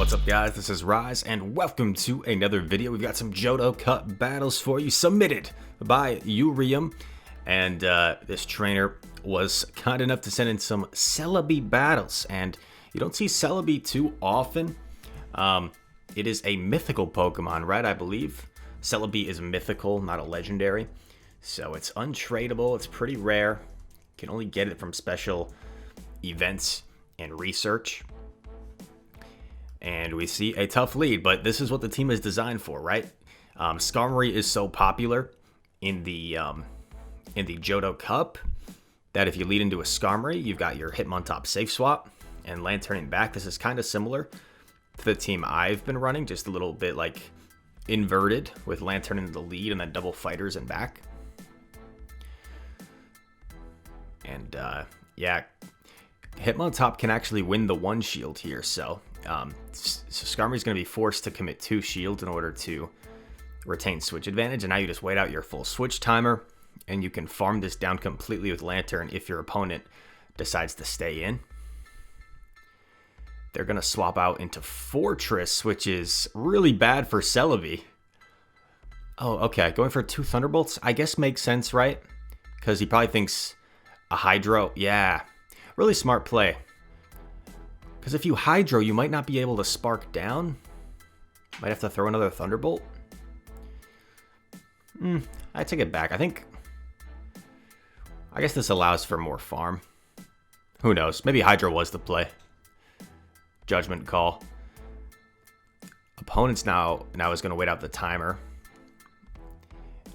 What's up, guys? This is Rise, and welcome to another video. We've got some Johto Cup battles for you, submitted by Urium, and this trainer was kind enough to send in some Celebi battles, and you don't see Celebi too often. It is a mythical Pokemon, right? I believe Celebi is mythical, not a legendary, so it's untradeable. It's pretty rare. You can only get it from special events and research. And we see a tough lead, but this is what the team is designed for, right? Skarmory is so popular in the Johto Cup that if you lead into a Skarmory, you've got your Hitmontop safe swap and Lanturning back. This is kind of similar to the team I've been running, just a little bit like inverted with Lantern in the lead and then double fighters and back. And yeah, Hitmontop can actually win the one shield here, so Skarmory's going to be forced to commit 2 shields in order to retain switch advantage, and now you just wait out your full switch timer, and you can farm this down completely with Lantern if your opponent decides to stay in. They're going to swap out into Fortress, which is really bad for Celebi. Oh, okay, going for 2 Thunderbolts, I guess makes sense, right? Because he probably thinks a Hydro, yeah, really smart play. Because if you Hydro, you might not be able to Spark down. Might have to throw another Thunderbolt. I take it back. I guess this allows for more farm. Who knows? Maybe Hydro was the play. Judgment call. Opponents now is going to wait out the timer.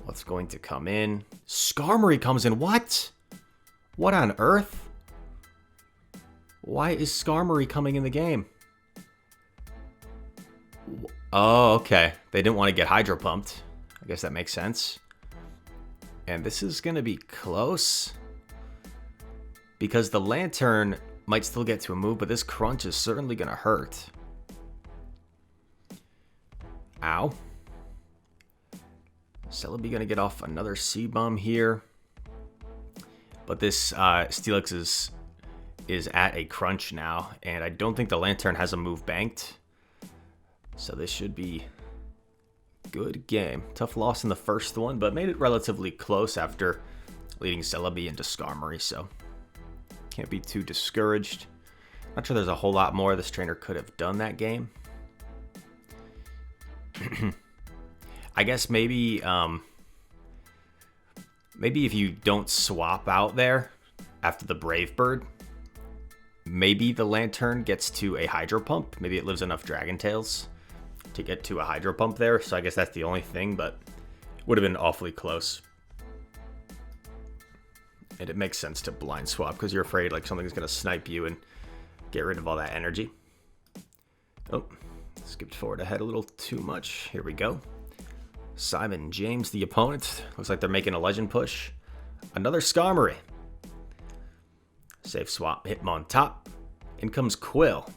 What's going to come in? Skarmory comes in. What? What on earth? Why is Skarmory coming in the game? Oh, okay. They didn't want to get Hydro pumped. I guess that makes sense. And this is going to be close. Because the Lantern might still get to a move, but this Crunch is certainly going to hurt. Ow. Celebi going to get off another C-Bomb here. But this Steelix is at a crunch now, and I don't think the Lantern has a move banked. So this should be a good game. Tough loss in the first one, but made it relatively close after leading Celebi into Skarmory, so can't be too discouraged. Not sure there's a whole lot more this trainer could have done that game. I guess maybe maybe if you don't swap out there after the Brave Bird, maybe the Lantern gets to a Hydro Pump. Maybe it lives enough Dragon Tails to get to a Hydro Pump there. So I guess that's the only thing, but it would have been awfully close. And it makes sense to blind swap because you're afraid like something's going to snipe you and get rid of all that energy. Oh, skipped forward ahead a little too much. Here we go. Simon James, the opponent. Looks like they're making a legend push. Another Skarmory. Safe swap, Hitmontop. In comes Quill.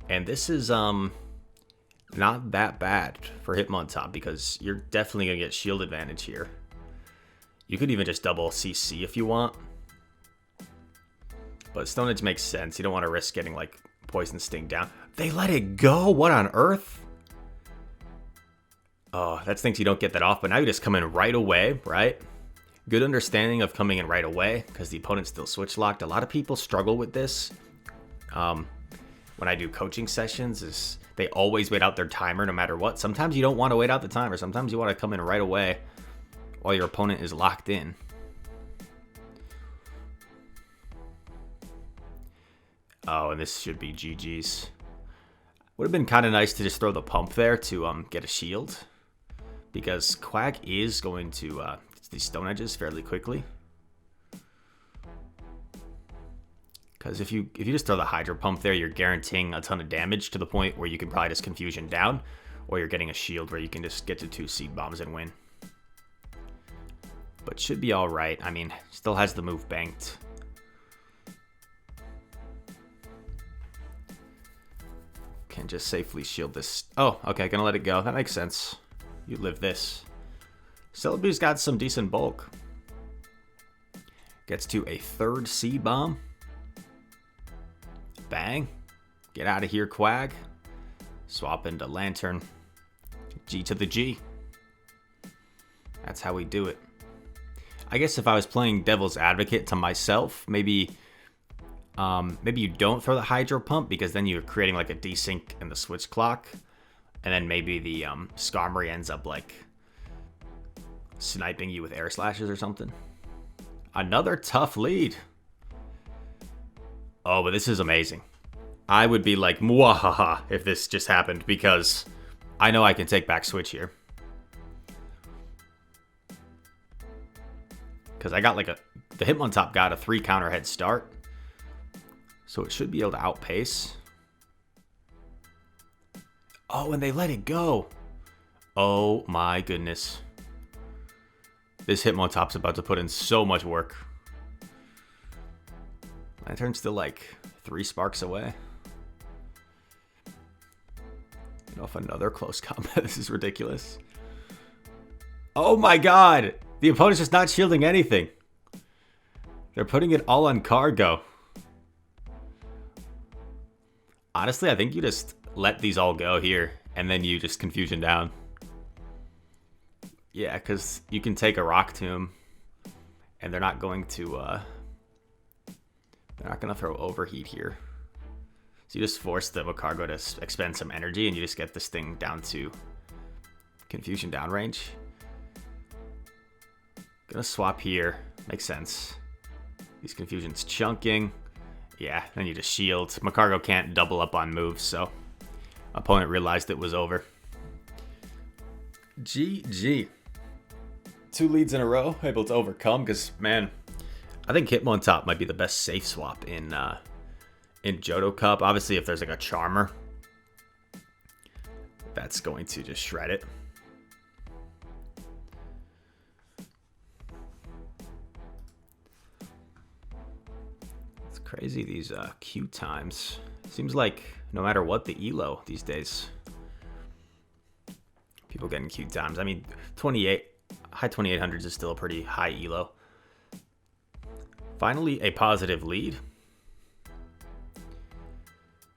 And this is not that bad for Hitmontop because you're definitely going to get shield advantage here. You could even just double CC if you want. But Stone Edge makes sense. You don't want to risk getting like Poison Sting down. They let it go? What on earth? Oh, that stinks you don't get that off, but now you just come in right away, right? Good understanding of coming in right away because the opponent's still switch locked. A lot of people struggle with this. When I do coaching sessions, is they always wait out their timer no matter what. Sometimes you don't want to wait out the timer. Sometimes you want to come in right away while your opponent is locked in. Oh, and this should be GG's. Would have been kind of nice to just throw the pump there to get a shield, because Quack is going to these Stone Edges fairly quickly. Because if you just throw the Hydro Pump there, you're guaranteeing a ton of damage to the point where you can probably just Confusion down, or you're getting a shield where you can just get to 2 Seed Bombs and win. But should be all right. I mean, still has the move banked. Can just safely shield this. Oh, okay, gonna let it go. That makes sense. You live this. Celebi's got some decent bulk. Gets to a 3rd C-Bomb. Bang. Get out of here, Quag. Swap into Lantern. G to the G. That's how we do it. I guess if I was playing Devil's Advocate to myself, maybe you don't throw the Hydro Pump because then you're creating like a desync in the switch clock. And then maybe the Skarmory ends up like sniping you with Air Slashes or something. Another tough lead. Oh, but this is amazing. I would be like, mwahaha, if this just happened, because I know I can take back switch here. Because I got like the Hitmontop got a 3 counter head start. So it should be able to outpace. Oh, and they let it go. Oh my goodness. This Hitmontop's about to put in so much work. Lantern's still like 3 sparks away. You know, if another close combat, this is ridiculous. Oh my god! The opponent's just not shielding anything. They're putting it all on cargo. Honestly, I think you just let these all go here, and then you just confusion down. Yeah, because you can take a Rock Tomb, and they're not going to throw Overheat here. So you just force the Macargo to expend some energy, and you just get this thing down to confusion down range. Gonna swap here. Makes sense. These confusions chunking. Yeah, then you just shield. Macargo can't double up on moves, so opponent realized it was over. GG. 2 leads in a row, able to overcome, because, man, I think Hitmontop might be the best safe swap in Johto Cup. Obviously, if there's like a Charmer, that's going to just shred it. It's crazy, these queue times. Seems like no matter what the elo these days, people getting queue times. I mean, high 2800s is still a pretty high elo. Finally, a positive lead.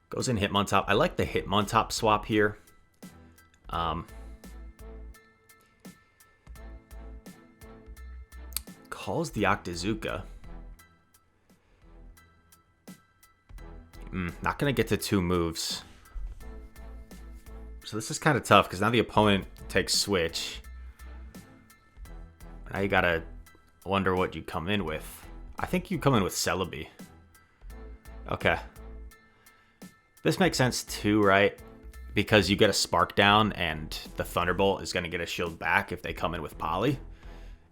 Goes in Hitmontop. I like the Hitmontop swap here. Calls the Octazooka. Not going to get to 2 moves. So this is kind of tough because now the opponent takes switch. Now you got to wonder what you come in with. I think you come in with Celebi. Okay. This makes sense too, right? Because you get a Spark down and the Thunderbolt is going to get a shield back if they come in with Poly.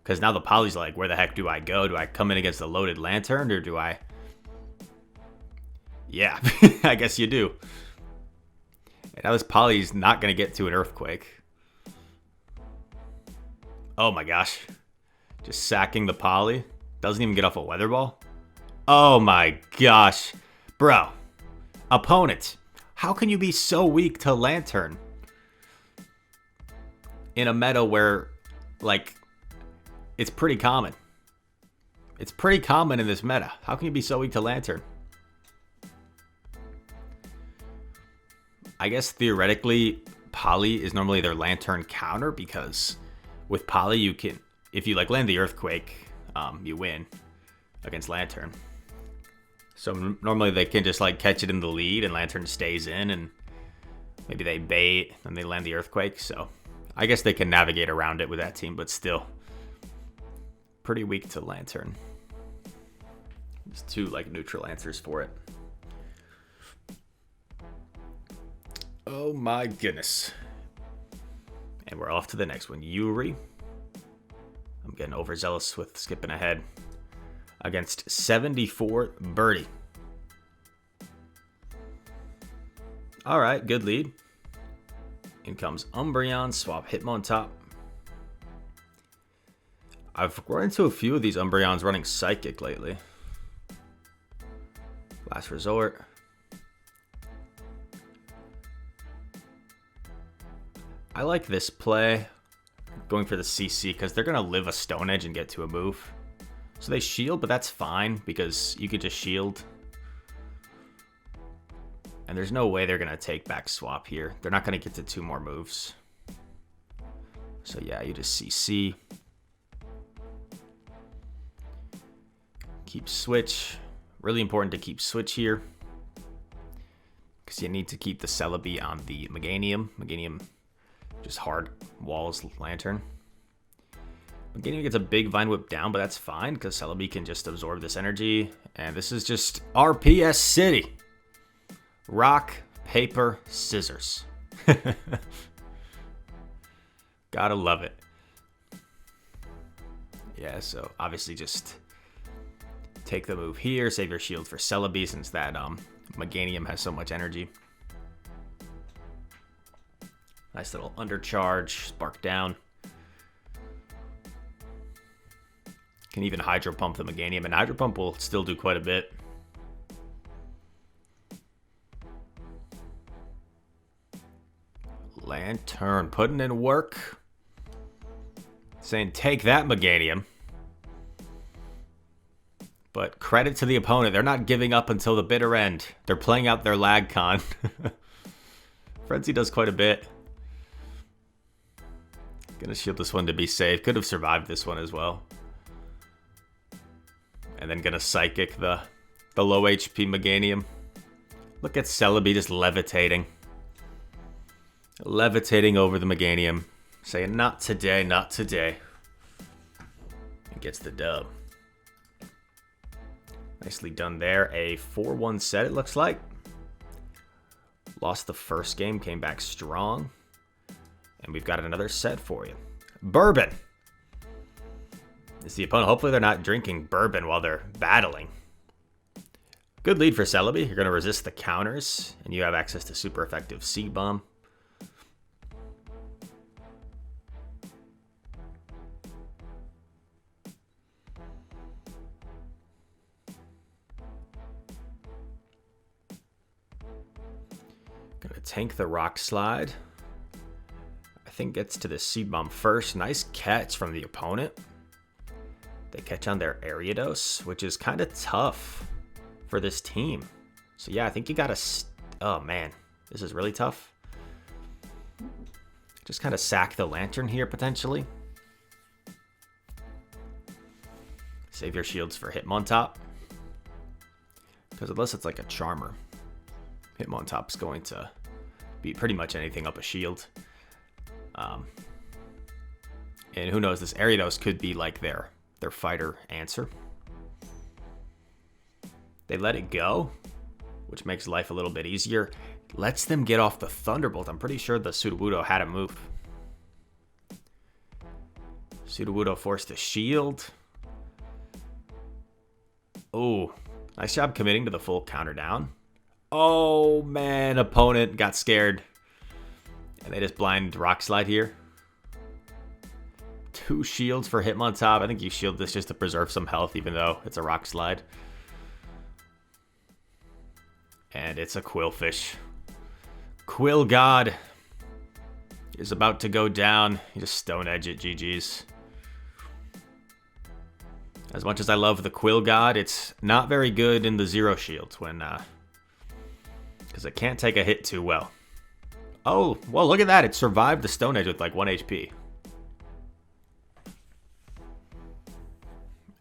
Because now the Poly's like, where the heck do I go? Do I come in against the loaded Lantern or do I... Yeah, I guess you do. And now this Poly's not going to get to an Earthquake. Oh my gosh. Just sacking the Poly. Doesn't even get off a Weather Ball. Oh my gosh. Bro. Opponent. How can you be so weak to Lantern? In a meta where, like, it's pretty common. It's pretty common in this meta. How can you be so weak to Lantern? I guess theoretically, Poly is normally their Lantern counter because with Poly you can, if you like land the Earthquake, you win against Lantern. So normally they can just like catch it in the lead and Lantern stays in and maybe they bait and they land the Earthquake. So I guess they can navigate around it with that team, but still pretty weak to Lantern. There's 2 like neutral answers for it. Oh my goodness. And we're off to the next one. Yuri. I'm getting overzealous with skipping ahead. Against 74 Birdie. Alright, good lead. In comes Umbreon, swap Hitmontop. I've run into a few of these Umbreons running Psychic lately. Last Resort. I like this play, going for the CC, because they're going to live a Stone Edge and get to a move. So they shield, but that's fine, because you could just shield. And there's no way they're going to take back swap here. They're not going to get to 2 more moves. So yeah, you just CC. Keep switch. Really important to keep switch here. Because you need to keep the Celebi on the Meganium. Meganium just hard walls Lantern. Meganium gets a big Vine Whip down, but that's fine because Celebi can just absorb this energy. And this is just RPS City. Rock, paper, scissors. Gotta love it. Yeah, so obviously just take the move here. Save your shield for Celebi since that Meganium has so much energy. Nice little undercharge. Spark down. Can even Hydro Pump the Meganium, and Hydro Pump will still do quite a bit. Lantern putting in work. Saying, take that, Meganium. But credit to the opponent. They're not giving up until the bitter end. They're playing out their lag con. Frenzy does quite a bit. Gonna shield this one to be safe. Could have survived this one as well. And then gonna Psychic the low HP Meganium. Look at Celebi just levitating. Levitating over the Meganium. Saying, not today, not today. And gets the dub. Nicely done there. A 4-1 set, it looks like. Lost the first game, came back strong. And we've got another set for you. Bourbon. Is the opponent. Hopefully they're not drinking bourbon while they're battling. Good lead for Celebi. You're going to resist the counters. And you have access to super effective Seed Bomb. Gonna tank the Rock Slide. I think gets to the Seed Bomb first. Nice catch from the opponent. They catch on their Ariados, which is kind of tough for this team. So yeah, I think you gotta... Oh man, this is really tough. Just kind of sack the Lantern here, potentially. Save your shields for Hitmontop. Because unless it's like a Charmer, Hitmontop's going to beat pretty much anything up a shield. And who knows, this Ariados could be like their fighter answer. They let it go, which makes life a little bit easier. Lets them get off the Thunderbolt. I'm pretty sure the Sudowoodo had a move. Sudowoodo forced a shield. Oh, nice job committing to the full counter down. Oh man, opponent got scared. And they just blind Rock Slide here. 2 shields for Hitmontop. I think you shield this just to preserve some health, even though it's a Rock Slide. And it's a Quillfish. Quill God is about to go down. You just Stone Edge it, GG's. As much as I love the Quill God, it's not very good in the zero shields when, because it can't take a hit too well. Oh, well, look at that. It survived the Stone Edge with like 1 HP.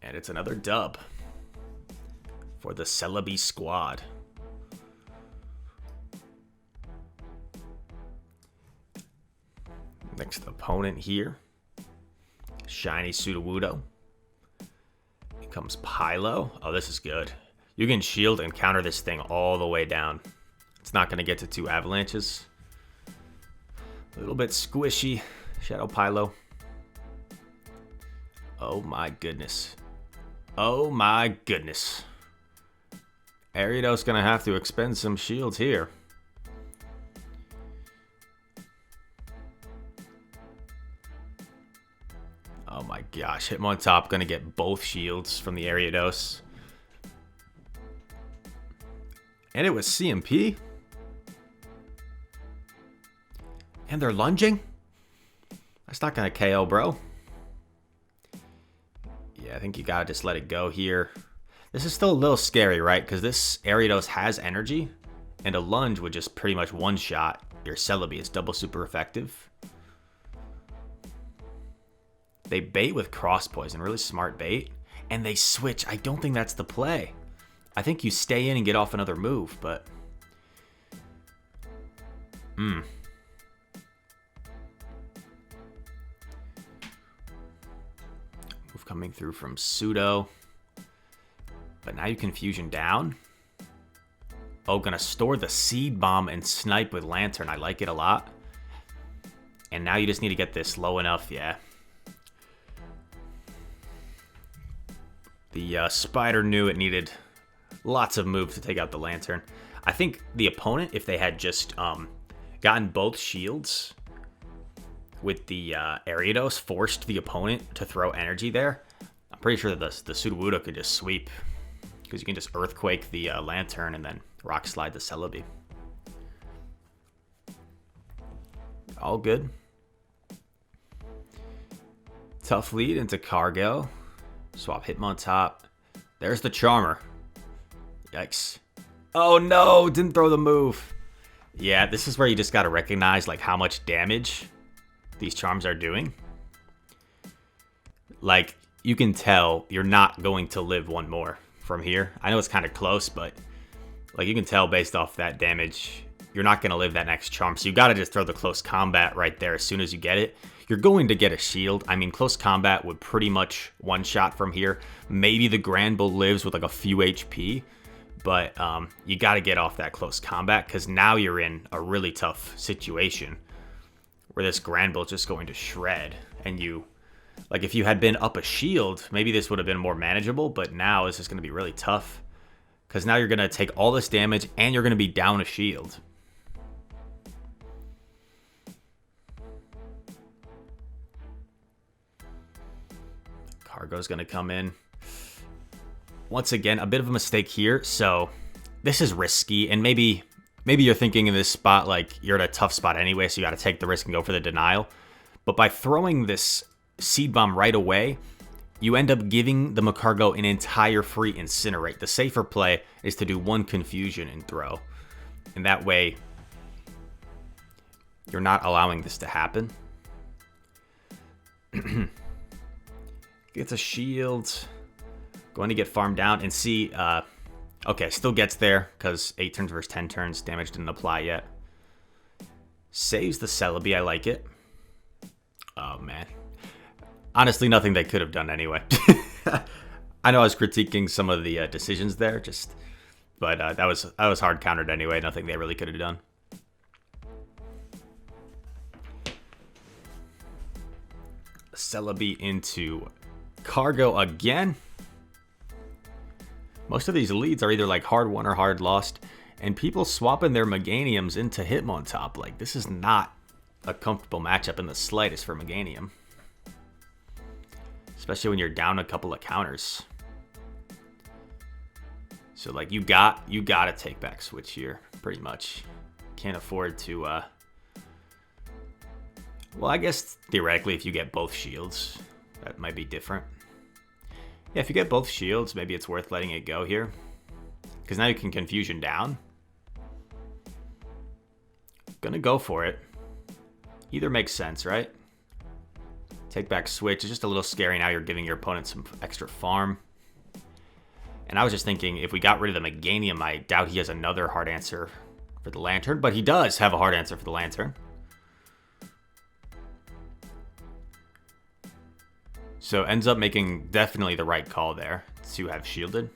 And it's another dub for the Celebi squad. Next opponent here. Shiny Sudowoodo. Here comes Pylo. Oh, this is good. You can shield and counter this thing all the way down. It's not going to get to 2 avalanches. A little bit squishy. Shadow Pylo. Oh my goodness. Oh my goodness. Ariados going to have to expend some shields here. Oh my gosh. Hitmontop going to get both shields from the Ariados. And it was CMP. And they're lunging? That's not going to KO, bro. Yeah, I think you got to just let it go here. This is still a little scary, right? Because this Ariados has energy. And a lunge would just pretty much one-shot your Celebi. It's double super effective. They bait with Cross Poison, really smart bait. And they switch. I don't think that's the play. I think you stay in and get off another move, but... Move coming through from Pseudo. But now you Confusion down. Oh, gonna store the Seed Bomb and snipe with Lantern. I like it a lot. And now you just need to get this low enough, yeah. The Spider knew it needed lots of moves to take out the Lantern. I think the opponent, if they had just gotten both shields with the Ariados, forced the opponent to throw energy there, I'm pretty sure that the Sudowoodo could just sweep. Because you can just Earthquake the Lantern and then Rock Slide the Celebi. All good. Tough lead into Cargo. Swap Hitmontop. There's the Charmer. Yikes. Oh no, didn't throw the move. Yeah, this is where you just gotta recognize like how much damage these charms are doing. Like, you can tell you're not going to live one more from here. I know it's kind of close, but like you can tell based off that damage, you're not going to live that next charm. So you got to just throw the close combat right there as soon as you get it. You're going to get a shield. I mean, close combat would pretty much one-shot from here. Maybe the Granbull lives with like a few HP, but you got to get off that close combat because now you're in a really tough situation where this Granbull is just going to shred. And you, like if you had been up a shield, maybe this would have been more manageable, but now this is going to be really tough because now you're going to take all this damage and you're going to be down a shield. Cargo's going to come in. Once again, a bit of a mistake here. So this is risky. And maybe you're thinking in this spot, like you're at a tough spot anyway, so you got to take the risk and go for the denial. But by throwing this Seed Bomb right away, you end up giving the Magcargo an entire free Incinerate. The safer play is to do one Confusion and throw. And that way, you're not allowing this to happen. Gets a shield. Going to get farmed down and see... okay, still gets there because 8 turns versus 10 turns. Damage didn't apply yet. Saves the Celebi. I like it. Oh, man. Honestly, nothing they could have done anyway. I know I was critiquing some of the decisions there, but that was hard countered anyway. Nothing they really could have done. Celebi into Cargo again. Most of these leads are either like hard won or hard lost, and people swapping their Meganiums into Hitmontop. Like, this is not a comfortable matchup in the slightest for Meganium. Especially when you're down a couple of counters. So like you gotta take back switch here, pretty much. Can't afford to well, I guess theoretically if you get both shields, that might be different. Yeah, if you get both shields, maybe it's worth letting it go here. Because now you can Confusion down. Gonna go for it. Either makes sense, right? Take back switch. It's just a little scary. Now you're giving your opponent some extra farm. And I was just thinking, if we got rid of the Meganium, I doubt he has another hard answer for the Lantern. But he does have a hard answer for the Lantern. So ends up making definitely the right call there to have shielded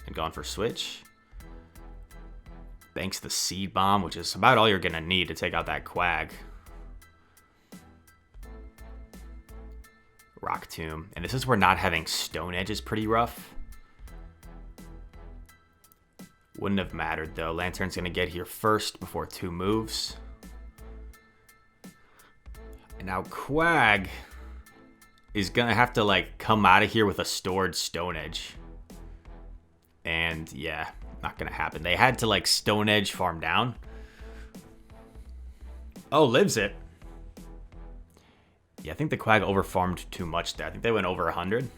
and gone for switch. Banks the Seed Bomb, which is about all you're going to need to take out that Quag. Rock Tomb. And this is where not having Stone Edge is pretty rough. Wouldn't have mattered though. Lantern's going to get here first before 2 moves. And now Quag is going to have to like come out of here with a stored Stone Edge. And yeah, not going to happen. They had to like Stone Edge farm down. Oh, lives it. Yeah, I think the Quag overfarmed too much there. I think they went over 100.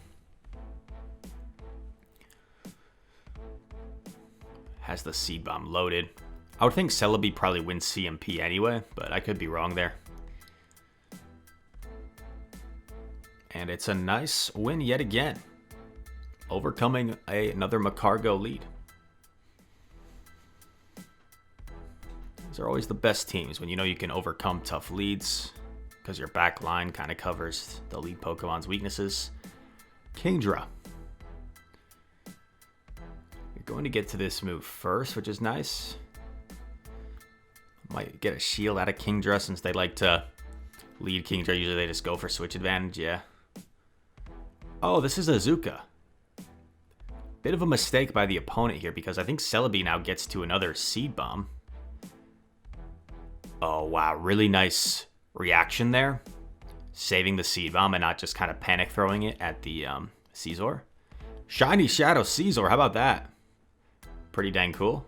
Has the Seed Bomb loaded. I would think Celebi probably wins CMP anyway, but I could be wrong there. And it's a nice win yet again, overcoming another Macargo lead. These are always the best teams when you know you can overcome tough leads because your back line kind of covers the lead Pokemon's weaknesses. Kingdra. You're going to get to this move first, which is nice. Might get a shield out of Kingdra since they like to lead Kingdra. Usually they just go for switch advantage, yeah. Oh, this is Azuka. Bit of a mistake by the opponent here because I think Celebi now gets to another Seed Bomb. Oh, wow. Really nice reaction there. Saving the Seed Bomb and not just kind of panic throwing it at the Scizor. Shiny Shadow Scizor. How about that? Pretty dang cool.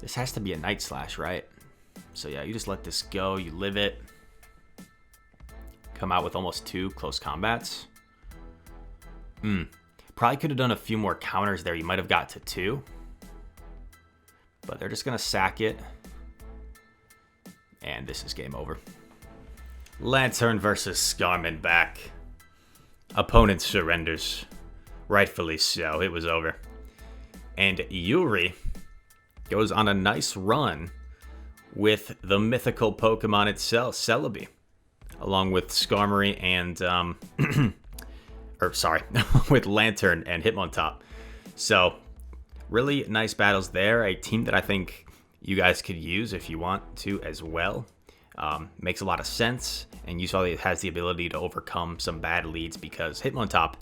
This has to be a Night Slash, right? So yeah, you just let this go. You live it. Come out with almost 2 close combats. Probably could have done a few more counters there. You might have got to 2. But they're just going to sack it. And this is game over. Lantern versus Scarman back. Opponent surrenders. Rightfully so. It was over. And Yuri goes on a nice run with the mythical Pokemon itself, Celebi. Along with Skarmory and, with Lantern and Hitmontop. So, really nice battles there. A team that I think you guys could use if you want to as well. Makes a lot of sense. And you saw that it has the ability to overcome some bad leads because Hitmontop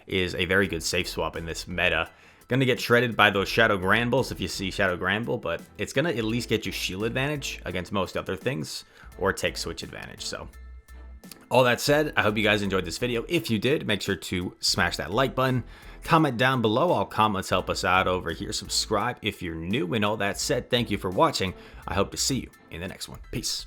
is a very good safe swap in this meta. Going to get shredded by those Shadow Granbuls if you see Shadow Granbull, but it's going to at least get you shield advantage against most other things or take switch advantage. So, all that said, I hope you guys enjoyed this video. If you did, make sure to smash that like button. Comment down below. All comments help us out over here. Subscribe if you're new. And all that said, thank you for watching. I hope to see you in the next one. Peace.